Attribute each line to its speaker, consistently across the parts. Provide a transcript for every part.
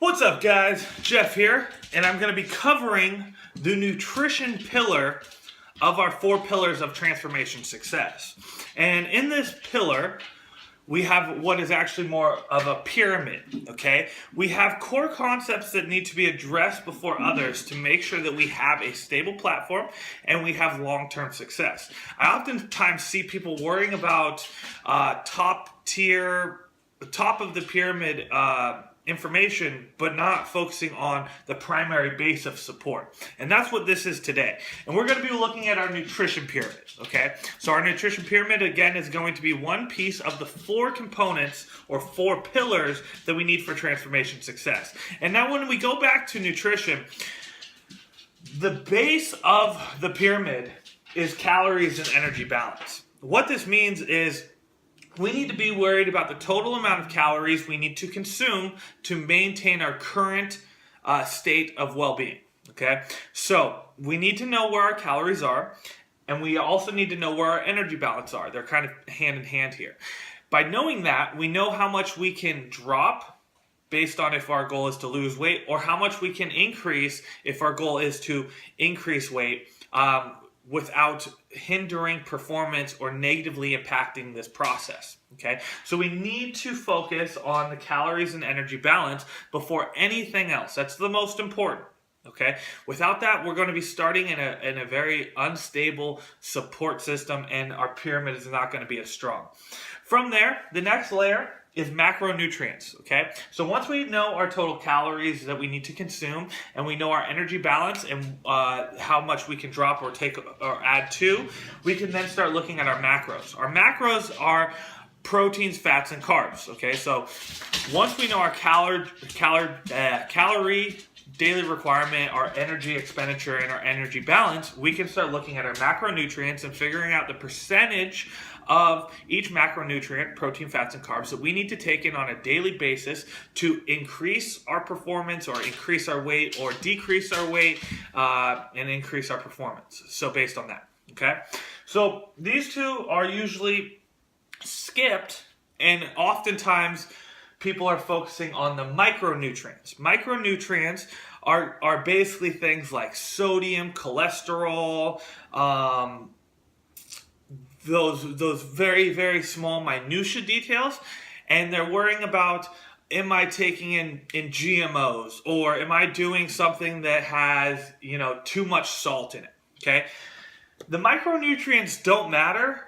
Speaker 1: What's up, guys? Jeff here, and I'm going to be covering the nutrition pillar of our 4 pillars of transformation success. And in this pillar, we have what is actually more of a pyramid, okay? We have core concepts that need to be addressed before others to make sure that we have a stable platform and we have long-term success. I oftentimes see people worrying about top of the pyramid information, but not focusing on the primary base of support. And that's what this is today. And we're going to be looking at our nutrition pyramid, okay? So our nutrition pyramid, again, is going to be one piece of the 4 components or 4 pillars that we need for transformation success. And now when we go back to nutrition, the base of the pyramid is calories and energy balance. What this means is we need to be worried about the total amount of calories we need to consume to maintain our current state of well-being, okay? So we need to know where our calories are, and we also need to know where our energy balance are. They're kind of hand in hand here. By knowing that, we know how much we can drop based on if our goal is to lose weight, or how much we can increase if our goal is to increase weight, without hindering performance or negatively impacting this process, okay? So we need to focus on the calories and energy balance before anything else. That's the most important, okay? Without that, we're going to be starting in a very unstable support system, and our pyramid is not going to be as strong. From there, the next layer is macronutrients, okay? So once we know our total calories that we need to consume, and we know our energy balance and how much we can drop or take or add to, we can then start looking at our macros. Our macros are proteins, fats, and carbs, okay? So once we know our calorie daily requirement, our energy expenditure, and our energy balance, we can start looking at our macronutrients and figuring out the percentage of each macronutrient, protein, fats, and carbs, that we need to take in on a daily basis to increase our performance or increase our weight or decrease our weight and increase our performance. So based on that, okay? So these two are usually skipped, and oftentimes people are focusing on the micronutrients. Micronutrients are basically things like sodium, cholesterol, those very, very small minutia details, and they're worrying about, am I taking in GMOs, or am I doing something that has, too much salt in it, okay? The micronutrients don't matter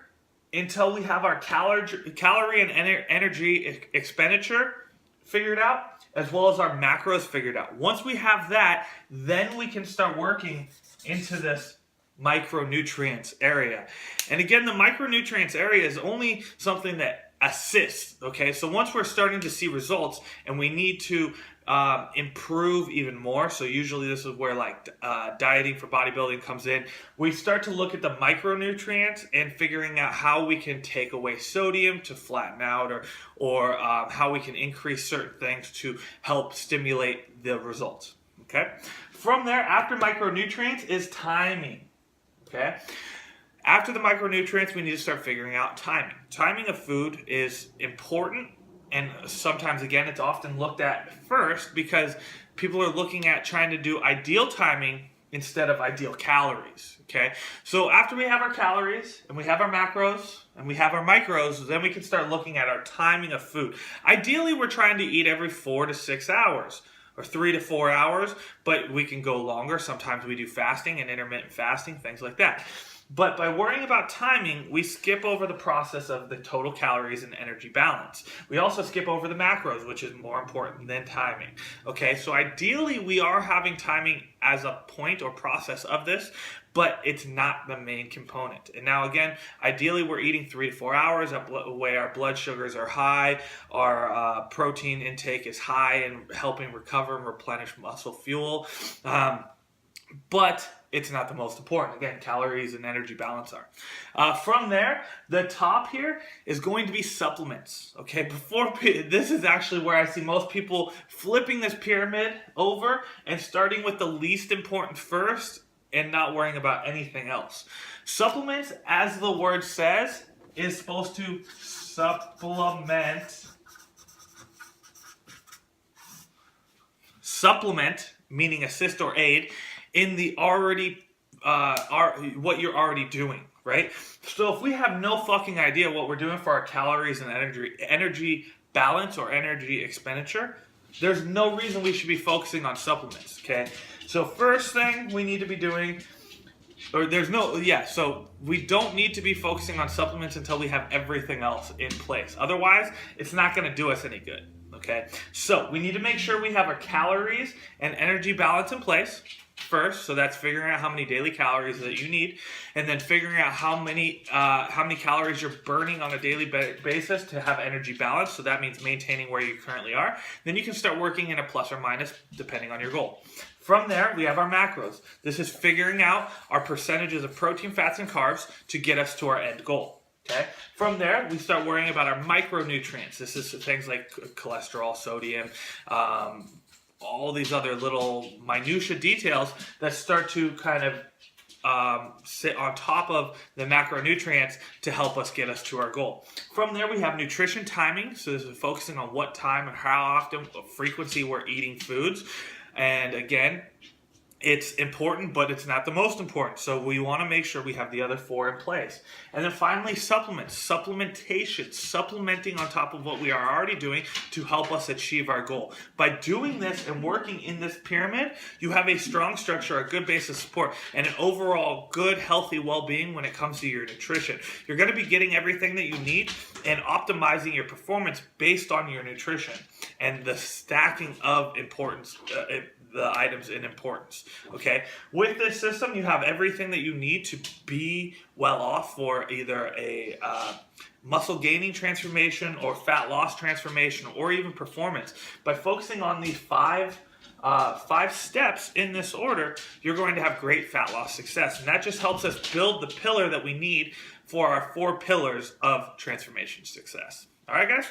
Speaker 1: until we have our calorie and energy expenditure figured out, as well as our macros figured out. Once we have that, then we can start working into this micronutrients area. And again, the micronutrients area is only something that assists, okay? So once we're starting to see results and we need to improve even more, so usually this is where dieting for bodybuilding comes in, we start to look at the micronutrients and figuring out how we can take away sodium to flatten out, or how we can increase certain things to help stimulate the results, okay? From there, after micronutrients is timing. Okay. After the micronutrients, we need to start figuring out timing. Timing of food is important, and sometimes, again, it's often looked at first because people are looking at trying to do ideal timing instead of ideal calories, okay? So after we have our calories, and we have our macros, and we have our micros, then we can start looking at our timing of food. Ideally, we're trying to eat every 4 to 6 hours. Or 3 to 4 hours, but we can go longer. Sometimes we do fasting and intermittent fasting, things like that. But by worrying about timing, we skip over the process of the total calories and energy balance. We also skip over the macros, which is more important than timing. Okay, so ideally we are having timing as a point or process of this, but it's not the main component. And now again, ideally we're eating 3 to 4 hours where our blood sugars are high, our protein intake is high and helping recover and replenish muscle fuel. But it's not the most important. Again, calories and energy balance are. From there, the top here is going to be supplements. Okay, this is actually where I see most people flipping this pyramid over and starting with the least important first and not worrying about anything else. Supplements, as the word says, is supposed to supplement supplement, meaning assist or aid, in the what you're already doing, right? So if we have no fucking idea what we're doing for our calories and energy balance or energy expenditure, there's no reason we should be focusing on supplements, okay? So first thing we need to be doing, so we don't need to be focusing on supplements until we have everything else in place. Otherwise, it's not going to do us any good, okay? So we need to make sure we have our calories and energy balance in place first. So that's figuring out how many daily calories that you need, and then figuring out how many calories you're burning on a daily basis to have energy balance. So that means maintaining where you currently are. Then you can start working in a plus or minus depending on your goal. From there, we have our macros. This is figuring out our percentages of protein, fats, and carbs to get us to our end goal. Okay. From there, we start worrying about our micronutrients. This is things like cholesterol, sodium, all these other little minutia details that start to kind of sit on top of the macronutrients to help us get us to our goal. From there, we have nutrition timing. So this is focusing on what time and how often, what frequency we're eating foods. And again, it's important, but it's not the most important. So we want to make sure we have the other four in place. And then finally, supplementing on top of what we are already doing to help us achieve our goal. By doing this and working in this pyramid, you have a strong structure, a good base of support, and an overall good, healthy well-being when it comes to your nutrition. You're going to be getting everything that you need and optimizing your performance based on your nutrition and the stacking of importance, the items in importance. Okay, with this system, you have everything that you need to be well off for either a muscle gaining transformation or fat loss transformation or even performance. By focusing on these five steps in this order, you're going to have great fat loss success, and that just helps us build the pillar that we need for our 4 pillars of transformation success. All right, guys.